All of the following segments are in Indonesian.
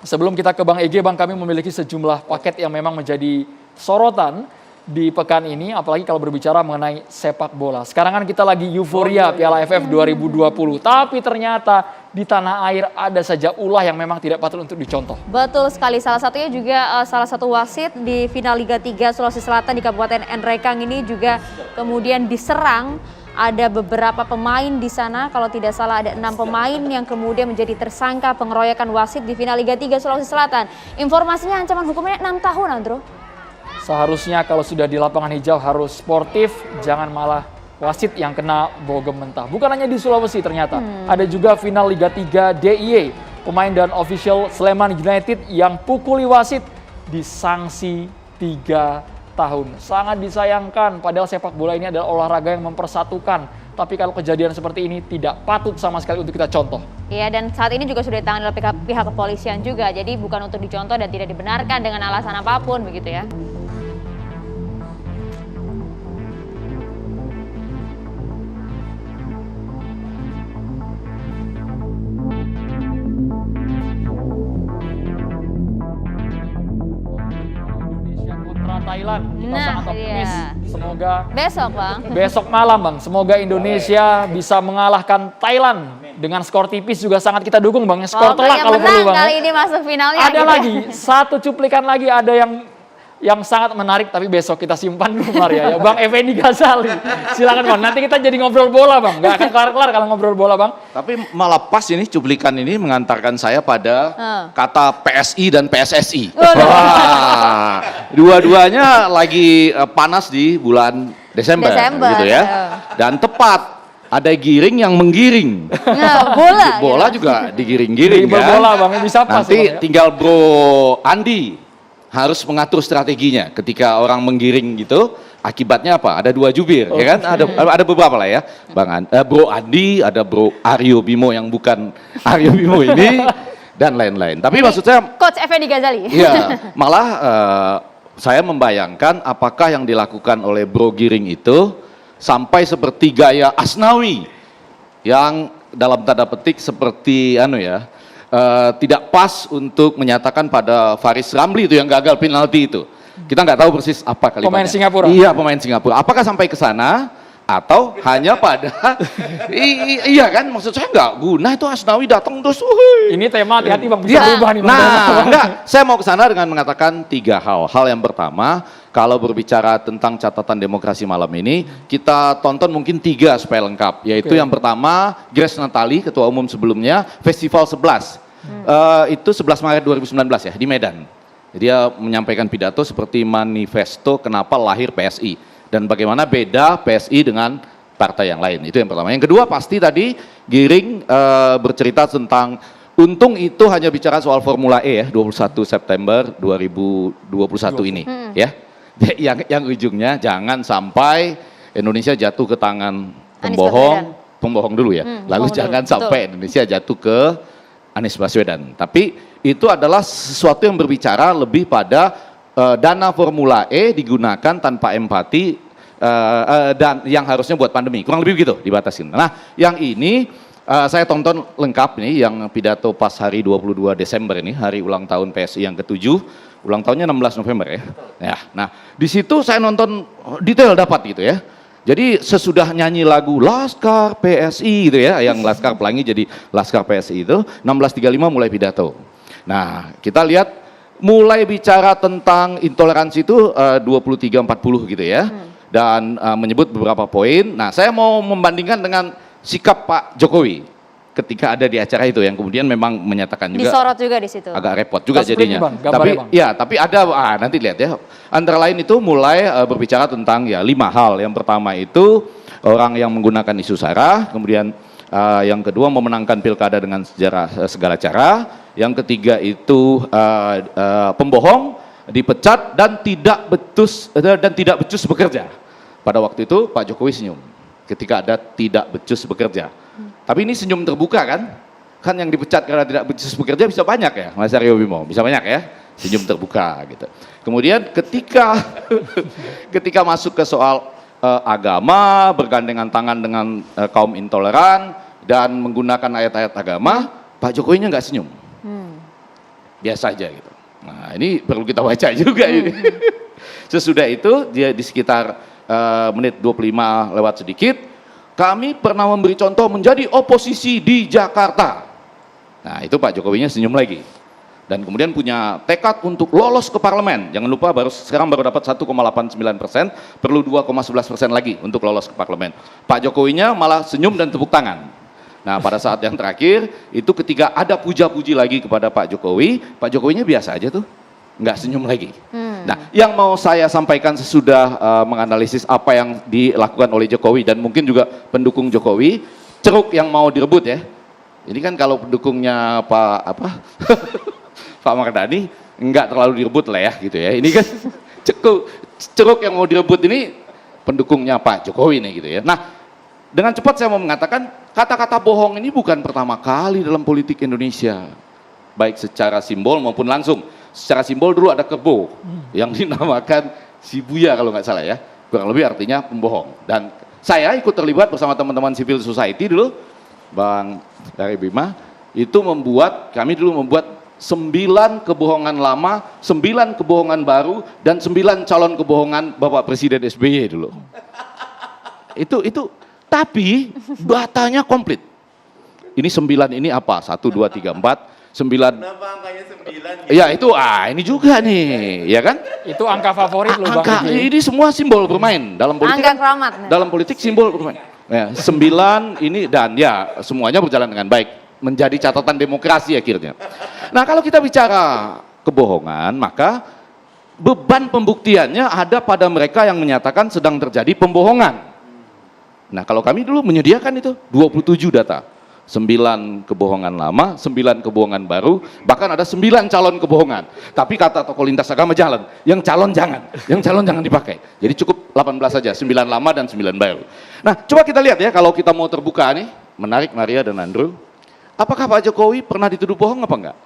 Sebelum kita ke Bang EG, Bang, kami memiliki sejumlah paket yang memang menjadi sorotan di pekan ini, apalagi kalau berbicara mengenai sepak bola. Sekarang kan kita lagi euforia Piala AFF 2020, tapi ternyata di tanah air ada saja ulah yang memang tidak patut untuk dicontoh. Betul sekali, salah satunya juga salah satu wasit di final Liga 3 Sulawesi Selatan di Kabupaten Nrekang ini juga kemudian diserang. Ada beberapa pemain di sana, kalau tidak salah ada 6 pemain yang kemudian menjadi tersangka pengeroyokan wasit di final Liga 3 Sulawesi Selatan. Informasinya ancaman hukumnya 6 tahun, Andro. Seharusnya kalau sudah di lapangan hijau harus sportif, jangan malah wasit yang kena bogem mentah. Bukan hanya di Sulawesi ternyata, ada juga final Liga 3 DIY. Pemain dan official Sleman United yang pukuli wasit disanksi 3 tahun. Sangat disayangkan, padahal sepak bola ini adalah olahraga yang mempersatukan. Tapi kalau kejadian seperti ini tidak patut sama sekali untuk kita contoh. Iya, dan saat ini juga sudah ditangani oleh pihak kepolisian juga. Jadi bukan untuk dicontoh dan tidak dibenarkan dengan alasan apapun begitu ya. Thailand, kita sangat optimis. Semoga besok, Bang. Besok malam, Bang. Semoga Indonesia bisa mengalahkan Thailand dengan skor tipis juga sangat kita dukung, Bang. Skor telak kalau perlu, Bang. Kali ini masuk finalnya. Ada gitu lagi satu cuplikan lagi, ada yang sangat menarik, tapi besok kita simpan dulu, Maria. Ya, Bang Effendi Ghazali. Silakan, Bang. Nanti kita jadi ngobrol bola, Bang. Gak akan kelar-kelar kalau ngobrol bola, Bang. Tapi malah pas ini cuplikan ini mengantarkan saya pada kata PSI dan PSSI. Wah, dua-duanya lagi panas di bulan Desember. Gitu ya. Dan tepat ada giring yang menggiring. Nah, bola juga digiring-giring kan. Bola, Bang. Bisa pas. Nanti tinggal Bro Andi harus mengatur strateginya ketika orang menggiring gitu. Akibatnya apa? Ada 2 jubir, ya kan? Ada beberapa lah ya. Bro Andi, ada Bro Aryo Bimo yang bukan Aryo Bimo ini, dan lain-lain. Tapi maksudnya Coach Effendi Ghazali. Iya, malah saya membayangkan apakah yang dilakukan oleh Bro Giring itu sampai seperti gaya Asnawi yang dalam tanda petik seperti tidak pas untuk menyatakan pada Faris Ramli itu yang gagal penalti itu. Kita nggak tahu persis apa kalimatnya. Pemain Singapura. Iya, pemain Singapura. Apakah sampai ke sana atau hanya pada iya kan, maksud saya nggak guna itu Asnawi datang terus. Ini tema hati-hati, Bang, bisa berubah nih, Bang. Enggak, saya mau ke sana dengan mengatakan 3 hal. Hal yang pertama, kalau berbicara tentang catatan demokrasi malam ini, kita tonton mungkin 3 supaya lengkap. Yaitu yang pertama, Grace Natali, Ketua Umum sebelumnya, Festival 11. Itu 11 Maret 2019 ya, di Medan. Dia menyampaikan pidato seperti manifesto kenapa lahir PSI. Dan bagaimana beda PSI dengan partai yang lain. Itu yang pertama. Yang kedua pasti tadi Giring bercerita tentang untung itu hanya bicara soal Formula E ya, 21 September 2021 ini. Ya. Yang ujungnya jangan sampai Indonesia jatuh ke tangan pembohong dulu ya. Lalu jangan sampai Indonesia jatuh ke Anies Baswedan. Tapi itu adalah sesuatu yang berbicara lebih pada dana Formula E digunakan tanpa empati dan yang harusnya buat pandemi. Kurang lebih begitu dibatasin. Nah, yang ini saya tonton lengkap nih yang pidato pas hari 22 Desember ini, hari ulang tahun PSI yang ke-7. Ulang tahunnya 16 November ya. Nah, di situ saya nonton detail dapat gitu ya. Jadi sesudah nyanyi lagu Laskar PSI gitu ya, yang Laskar Pelangi jadi Laskar PSI itu, 16.35 mulai pidato. Nah, kita lihat mulai bicara tentang intoleransi itu 23.40 gitu ya. Dan menyebut beberapa poin. Nah, saya mau membandingkan dengan sikap Pak Jokowi ketika ada di acara itu yang kemudian memang menyatakan juga disorot juga di situ. Agak repot juga jadinya. Bang, tapi ada nanti lihat ya. Antara lain itu mulai berbicara tentang 5 hal. Yang pertama itu orang yang menggunakan isu sara, kemudian yang kedua memenangkan pilkada dengan segala cara, yang ketiga itu pembohong dipecat dan tidak becus bekerja. Pada waktu itu Pak Jokowi senyum ketika ada tidak becus bekerja. Tapi ini senyum terbuka kan? Kan yang dipecat karena tidak becus bekerja bisa banyak ya, Mas Aryo Bimo, bisa banyak ya, senyum terbuka gitu. Kemudian ketika masuk ke soal agama, bergandengan tangan dengan kaum intoleran dan menggunakan ayat-ayat agama, Pak Jokowinya nggak senyum. Biasa aja gitu. Nah ini perlu kita baca juga ini. Sesudah itu dia di sekitar menit 25 lewat sedikit, kami pernah memberi contoh menjadi oposisi di Jakarta. Nah itu Pak Jokowinya senyum lagi. Dan kemudian punya tekad untuk lolos ke parlemen. Jangan lupa sekarang baru dapat 1,89%, perlu 2,11% lagi untuk lolos ke parlemen. Pak Jokowinya malah senyum dan tepuk tangan. Nah pada saat yang terakhir, itu ketika ada puja-puji lagi kepada Pak Jokowi, Pak Jokowinya biasa aja tuh, nggak senyum lagi. Nah yang mau saya sampaikan sesudah menganalisis apa yang dilakukan oleh Jokowi, dan mungkin juga pendukung Jokowi, ceruk yang mau direbut ya. Ini kan kalau pendukungnya Pak Mardhani nggak terlalu direbut lah ya gitu ya. Ini kan ceruk yang mau direbut ini pendukungnya Pak Jokowi nih gitu ya. Nah dengan cepat saya mau mengatakan kata-kata bohong ini bukan pertama kali dalam politik Indonesia. Baik secara simbol maupun langsung. Secara simbol dulu ada kebo yang dinamakan Shibuya kalau nggak salah ya. Kurang lebih artinya pembohong. Dan saya ikut terlibat bersama teman-teman civil society dulu, Bang dari Bima, kami dulu membuat 9 kebohongan lama, 9 kebohongan baru, dan 9 calon kebohongan Bapak Presiden SBY dulu. Tapi datanya komplit. Ini 9 ini apa? 1, 2, 3, 4, 9. Kenapa angkanya 9? Ya itu, ini juga nih, ya kan? Itu angka favorit loh Bang. Angka, ini semua simbol bermain. Dalam politik Angka keramat. dalam politik simbol bermain. Ya, 9 ini dan ya semuanya berjalan dengan baik. Menjadi catatan demokrasi akhirnya. Nah kalau kita bicara kebohongan, maka beban pembuktiannya ada pada mereka yang menyatakan sedang terjadi pembohongan. Nah kalau kami dulu menyediakan itu 27 data. 9 kebohongan lama, 9 kebohongan baru, bahkan ada 9 calon kebohongan. Tapi kata tokoh lintas agama jalan, yang calon jangan dipakai. Jadi cukup 18 saja, 9 lama dan 9 baru. Nah coba kita lihat ya, kalau kita mau terbuka nih, menarik Maria dan Andrew. Apakah Pak Jokowi pernah dituduh bohong apa enggak?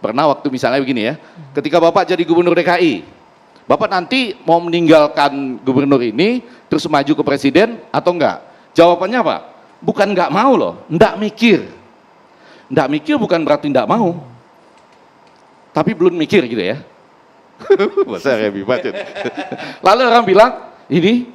Pernah waktu misalnya begini ya, ketika Bapak jadi gubernur DKI, Bapak nanti mau meninggalkan gubernur ini, terus maju ke presiden atau enggak? Jawabannya apa? Bukan enggak mau loh, enggak mikir. Enggak mikir bukan berarti enggak mau. Tapi belum mikir gitu ya. Bahasa Rebi Bacet. Lalu orang bilang, ini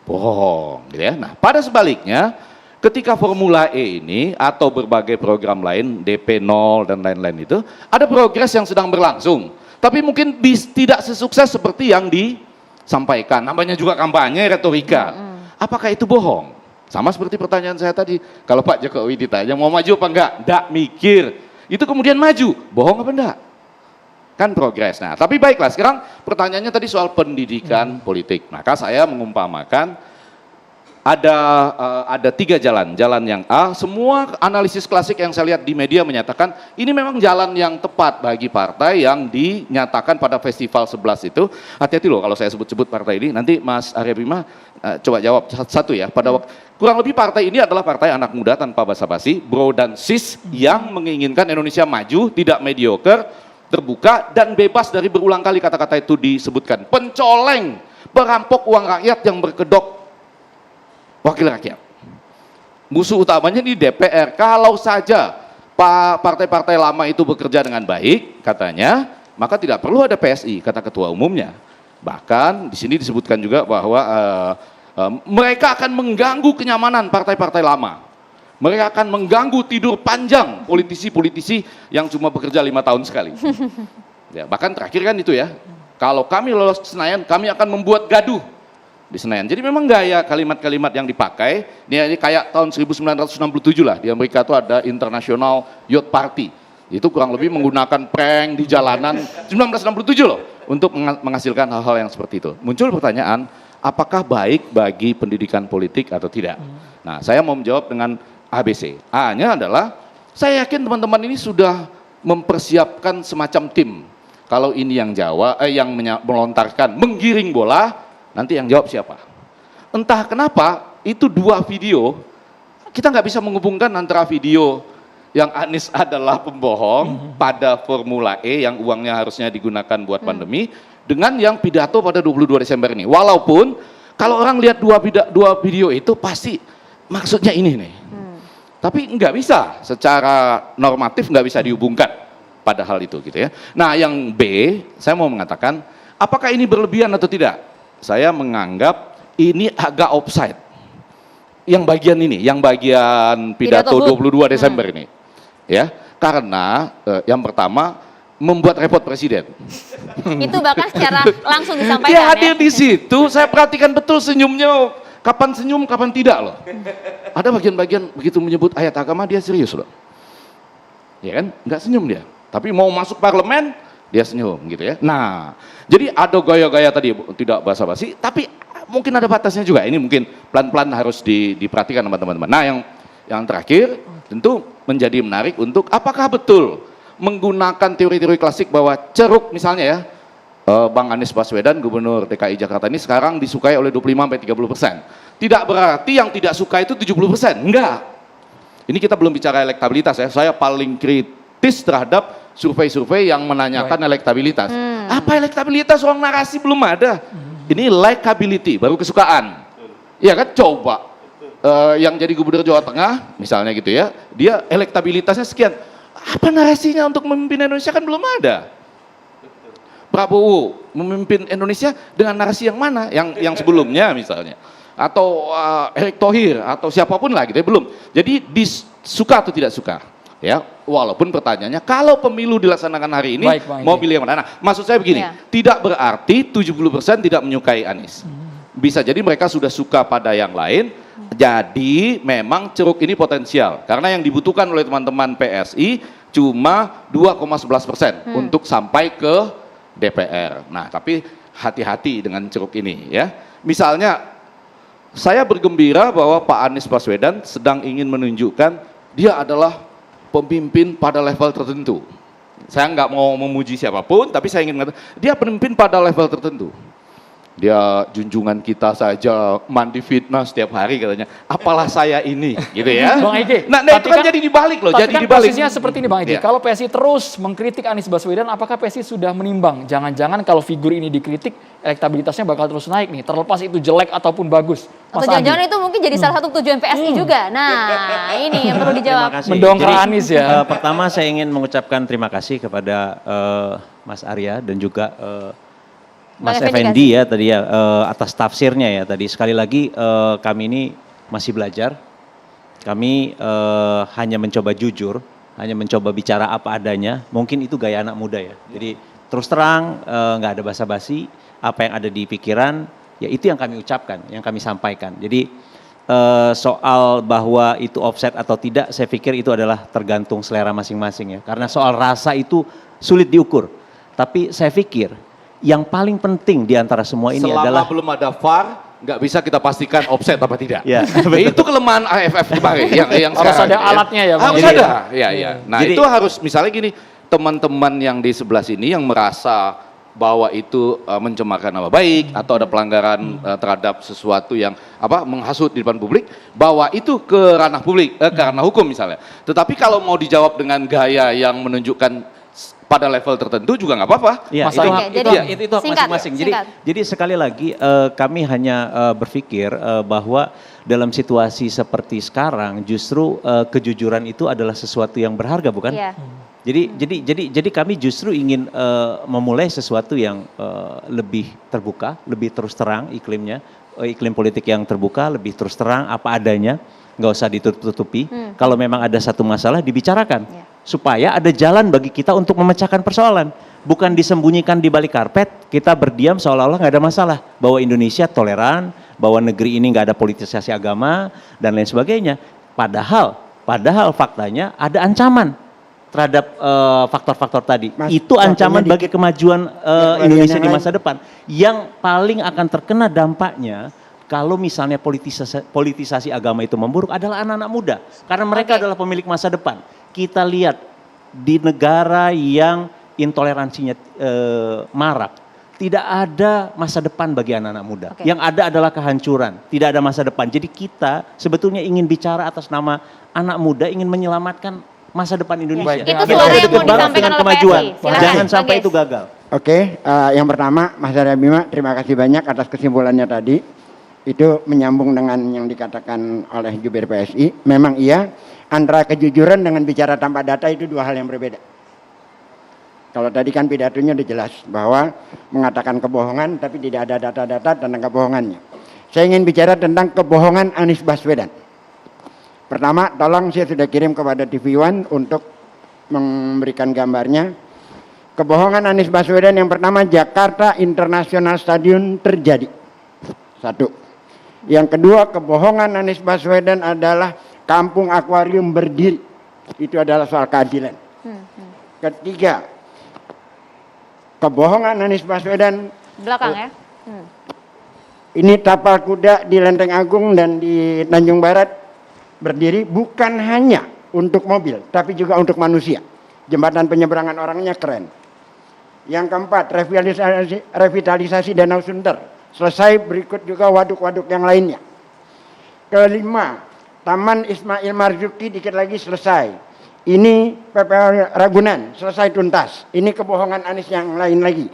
bohong gitu ya. Nah pada sebaliknya, ketika Formula E ini atau berbagai program lain, DP 0 dan lain-lain itu, ada progres yang sedang berlangsung. Tapi mungkin tidak sesukses seperti yang disampaikan. Namanya juga kampanye, retorika. Apakah itu bohong? Sama seperti pertanyaan saya tadi. Kalau Pak Jokowi ditanya mau maju apa enggak? Enggak mikir. Itu kemudian maju. Bohong apa enggak? Kan progres. Nah tapi baiklah, sekarang pertanyaannya tadi soal pendidikan politik. Maka saya mengumpamakan ada 3 jalan. Jalan yang A, semua analisis klasik yang saya lihat di media menyatakan ini memang jalan yang tepat bagi partai yang dinyatakan pada festival 11 itu. Hati-hati loh kalau saya sebut-sebut partai ini, nanti Mas Arya Bima coba jawab satu ya. Kurang lebih partai ini adalah partai anak muda tanpa basa-basi, bro dan sis yang menginginkan Indonesia maju, tidak mediocre, terbuka dan bebas dari berulang kali kata-kata itu disebutkan. Pencoleng, perampok uang rakyat yang berkedok wakil rakyat. Musuh utamanya di DPR. Kalau saja partai-partai lama itu bekerja dengan baik, katanya, maka tidak perlu ada PSI, kata ketua umumnya. Bahkan di sini disebutkan juga bahwa mereka akan mengganggu kenyamanan partai-partai lama. Mereka akan mengganggu tidur panjang politisi-politisi yang cuma bekerja 5 tahun sekali. Ya, bahkan terakhir kan itu ya, kalau kami lolos ke Senayan, kami akan membuat gaduh di Senayan. Jadi memang gaya kalimat-kalimat yang dipakai, ini kayak tahun 1967 lah, di Amerika itu ada International Youth Party. Itu kurang lebih menggunakan prank di jalanan 1967 loh, untuk menghasilkan hal-hal yang seperti itu. Muncul pertanyaan, apakah baik bagi pendidikan politik atau tidak? Nah, saya mau menjawab dengan ABC. A-nya adalah, saya yakin teman-teman ini sudah mempersiapkan semacam tim. Kalau ini yang yang melontarkan, menggiring bola, nanti yang jawab siapa? Entah kenapa, itu 2 video, kita nggak bisa menghubungkan antara video yang Anies adalah pembohong pada Formula E yang uangnya harusnya digunakan buat pandemi, dengan yang pidato pada 22 Desember ini. Walaupun kalau orang lihat dua video itu pasti maksudnya ini nih. Tapi nggak bisa, secara normatif nggak bisa dihubungkan pada hal itu gitu ya. Nah yang B, saya mau mengatakan, apakah ini berlebihan atau tidak? Saya menganggap ini agak offside. Yang bagian ini, yang bagian pidato 22 Desember ini. Ya, karena yang pertama, membuat repot presiden. Itu bahkan secara langsung disampaikan Dia ya. hadir di situ, saya perhatikan betul senyumnya, kapan senyum, kapan tidak loh. Ada bagian-bagian begitu menyebut ayat agama dia serius loh. Ya kan, nggak senyum dia. Tapi mau masuk parlemen, dia senyum gitu ya. Nah, jadi ada gaya-gaya tadi, tidak basa-basi, tapi mungkin ada batasnya juga. Ini mungkin pelan-pelan harus diperhatikan sama teman-teman. Nah, yang terakhir tentu menjadi menarik untuk apakah betul menggunakan teori-teori klasik bahwa ceruk misalnya ya, Bang Anies Baswedan, Gubernur DKI Jakarta ini sekarang disukai oleh 25-30%. Tidak berarti yang tidak suka itu 70%, enggak. Ini kita belum bicara elektabilitas ya, saya paling kritis terhadap survei-survei yang menanyakan elektabilitas. Apa elektabilitas, orang narasi belum ada. Ini likability, baru kesukaan. Iya kan, coba. Yang jadi Gubernur Jawa Tengah, misalnya gitu ya, dia elektabilitasnya sekian. Apa narasinya untuk memimpin Indonesia kan belum ada. Prabowo memimpin Indonesia dengan narasi yang mana? Yang sebelumnya misalnya. Atau Erick Thohir atau siapapun lah gitu ya, belum. Jadi suka atau tidak suka. Ya, walaupun pertanyaannya kalau pemilu dilaksanakan hari ini mau pilih yang mana? Nah, maksud saya begini, tidak berarti 70% tidak menyukai Anies. Bisa jadi mereka sudah suka pada yang lain. Jadi memang ceruk ini potensial karena yang dibutuhkan oleh teman-teman PSI cuma 2,11% untuk sampai ke DPR. Nah, tapi hati-hati dengan ceruk ini ya. Misalnya saya bergembira bahwa Pak Anies Baswedan sedang ingin menunjukkan dia adalah pemimpin pada level tertentu. Saya nggak mau memuji siapapun, tapi saya ingin mengatakan dia pemimpin pada level tertentu. Dia junjungan kita saja mandi fitnah setiap hari katanya. Apalah saya ini, gitu ya. Bang Ege. Nah itu kan jadi dibalik loh, jadi dibalik. Posisinya seperti ini Bang Ege. Kalau PSI terus mengkritik Anies Baswedan, apakah PSI sudah menimbang? Jangan-jangan kalau figur ini dikritik, elektabilitasnya bakal terus naik nih. Terlepas itu jelek ataupun bagus. Atau jangan-jangan itu mungkin jadi salah satu tujuan PSI juga. Nah, ini yang perlu dijawab. Mendongkrak Anies ya. Pertama saya ingin mengucapkan terima kasih kepada Mas Arya dan juga Mas Effendi ya tadi ya atas tafsirnya ya tadi. Sekali lagi kami ini masih belajar. Kami hanya mencoba jujur, hanya mencoba bicara apa adanya. Mungkin itu gaya anak muda ya. Jadi terus terang, nggak ada basa-basi. Apa yang ada di pikiran, ya itu yang kami ucapkan, yang kami sampaikan. Jadi soal bahwa itu offset atau tidak, saya pikir itu adalah tergantung selera masing-masing ya. Karena soal rasa itu sulit diukur. Tapi saya pikir yang paling penting di antara semua ini adalah belum ada VAR, nggak bisa kita pastikan offset apa tidak. Ya, itu kelemahan AFF kemarin yang harus ada alatnya ya Bang. Harus ada. Iya. Nah, Jadi, itu harus misalnya gini, teman-teman yang di sebelah sini yang merasa bahwa itu mencemarkan nama baik atau ada pelanggaran terhadap sesuatu yang menghasut di depan publik, bahwa itu ke ranah publik, ke ranah hukum misalnya. Tetapi kalau mau dijawab dengan gaya yang menunjukkan pada level tertentu juga nggak apa-apa. Ya, itu masing-masing. Jadi sekali lagi kami hanya berpikir bahwa dalam situasi seperti sekarang justru kejujuran itu adalah sesuatu yang berharga, bukan? Yeah. Jadi kami justru ingin memulai sesuatu yang lebih terbuka, lebih terus terang iklimnya, iklim politik yang terbuka, lebih terus terang apa adanya, nggak usah ditutup-tutupi. Kalau memang ada satu masalah dibicarakan. Yeah. Supaya ada jalan bagi kita untuk memecahkan persoalan. Bukan disembunyikan di balik karpet, kita berdiam seolah-olah nggak ada masalah. Bahwa Indonesia toleran, bahwa negeri ini nggak ada politisasi agama, dan lain sebagainya. Padahal faktanya ada ancaman terhadap faktor-faktor tadi. Itu ancaman bagi kemajuan Indonesia di masa depan. Yang paling akan terkena dampaknya, kalau misalnya politisasi agama itu memburuk adalah anak-anak muda. Karena mereka adalah pemilik masa depan. Kita lihat di negara yang intoleransinya marak, tidak ada masa depan bagi anak-anak muda. Yang ada adalah kehancuran, tidak ada masa depan. Jadi kita sebetulnya ingin bicara atas nama anak muda, ingin menyelamatkan masa depan Indonesia. Itu suara yang mau disampaikan oleh kemajuan. PSI. Jangan sampai itu gagal. Oke, yang pertama Mas Arya Bima, terima kasih banyak atas kesimpulannya tadi. Itu menyambung dengan yang dikatakan oleh jubir PSI. Memang iya, Antara kejujuran dengan bicara tanpa data itu dua hal yang berbeda. Kalau tadi kan pidatonya udah jelas bahwa mengatakan kebohongan tapi tidak ada data-data tentang kebohongannya. Saya ingin bicara tentang kebohongan Anies Baswedan. Pertama, tolong saya sudah kirim kepada TV One untuk memberikan gambarnya. Kebohongan Anies Baswedan yang pertama, Jakarta International Stadium terjadi. Satu. Yang kedua, kebohongan Anies Baswedan adalah kampung akuarium berdiri. Itu adalah soal keadilan. Ketiga, kebohongan Anies Baswedan Belakang ya. ini tapal kuda di Lenteng Agung dan di Tanjung Barat berdiri bukan hanya untuk mobil, tapi juga untuk manusia. Jembatan penyeberangan orangnya keren. Yang keempat, revitalisasi Danau Sunter. Selesai, berikut juga waduk-waduk yang lainnya. Kelima, Taman Ismail Marzuki dikit lagi selesai. Ini PPL Ragunan, selesai tuntas. Ini kebohongan Anies yang lain lagi.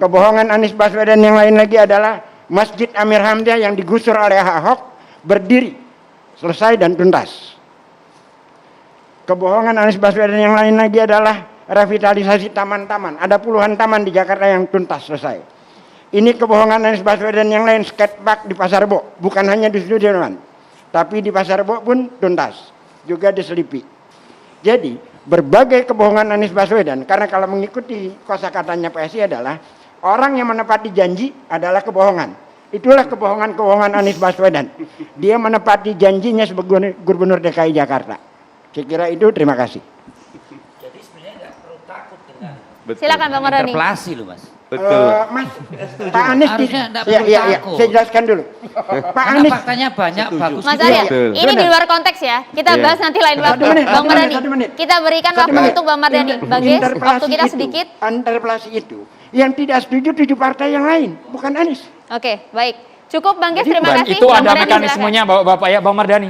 Kebohongan Anies Baswedan yang lain lagi adalah Masjid Amir Hamzah yang digusur oleh Ahok berdiri. Selesai dan tuntas. Kebohongan Anies Baswedan yang lain lagi adalah revitalisasi taman-taman. Ada puluhan taman di Jakarta yang tuntas selesai. Ini kebohongan Anies Baswedan yang lain, skatepark di Pasar Rebo. Bukan hanya di Sudirman, tapi di Pasar Rebo pun tuntas. Juga diselipi. Jadi berbagai kebohongan Anies Baswedan, karena kalau mengikuti kosakatanya PSI adalah orang yang menepati janji adalah kebohongan. Itulah kebohongan-kebohongan Anies Baswedan. Dia menepati janjinya sebagai Gubernur DKI Jakarta. Saya kira itu, terima kasih. Jadi sebenarnya nggak perlu takut dengan Silakan Bang Mardhani. interpelasi loh Mas. Mas, Pak Anies, Harusnya nggak ya, perlu ya, takut. saya jelaskan dulu. Pak Karena Anies, faktanya banyak bagus. Mas juga. Arya, Betul. ini di Benar. luar konteks ya. Kita Iya. bahas nanti lain waktu. menit, Bang satu menit, Mardhani, satu menit. kita berikan Satu waktu menit. untuk Bang Mardhani. Bang Gies, waktu kita itu, sedikit. interpelasi itu yang tidak setuju 7 partai yang lain, bukan Anies. Oke, baik. Cukup Bang Gies, Jadi, terima Dan kasih. itu Bang ada Mardhani, mekanismenya Bapak ya, Bang Mardhani.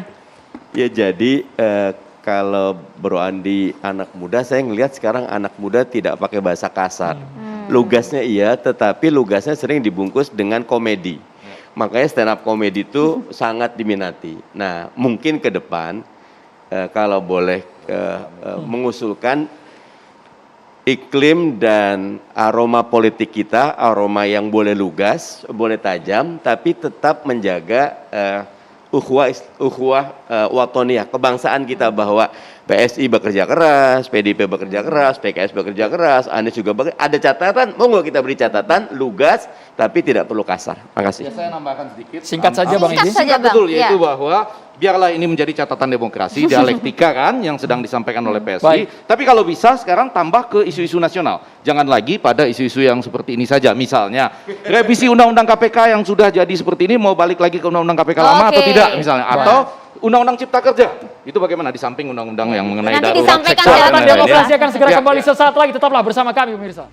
Ya jadi kalau Bro Andi anak muda, saya ngelihat sekarang anak muda tidak pakai bahasa kasar. Lugasnya iya, tetapi lugasnya sering dibungkus dengan komedi. Makanya stand up komedi itu sangat diminati. Nah mungkin ke depan kalau boleh mengusulkan iklim dan aroma politik kita, aroma yang boleh lugas, boleh tajam, tapi tetap menjaga ukhuwah watoniyah, kebangsaan kita, bahwa PSI bekerja keras, PDIP bekerja keras, PKS bekerja keras, Anies juga bekerja. Ada catatan, monggo kita beri catatan, lugas, tapi tidak perlu kasar. Makasih. Ya, saya nambahkan sedikit. Singkat saja Bang Singkat Edi. saja, Singkat Bang. betul, yaitu Ya. bahwa biarlah ini menjadi catatan demokrasi, dialektika kan yang sedang disampaikan oleh PSI. Baik. Tapi kalau bisa sekarang tambah ke isu-isu nasional. Jangan lagi pada isu-isu yang seperti ini saja. Misalnya revisi Undang-Undang KPK yang sudah jadi seperti ini mau balik lagi ke Undang-Undang KPK lama atau Oke. tidak misalnya. Atau Undang-Undang Cipta Kerja. Itu bagaimana di samping undang-undang yang mengenai Nanti darurat disampaikan seksual secara dan lain-lain, ya. Demokrasi akan segera Ya, kembali ya. sesaat lagi. Tetaplah bersama kami pemirsa.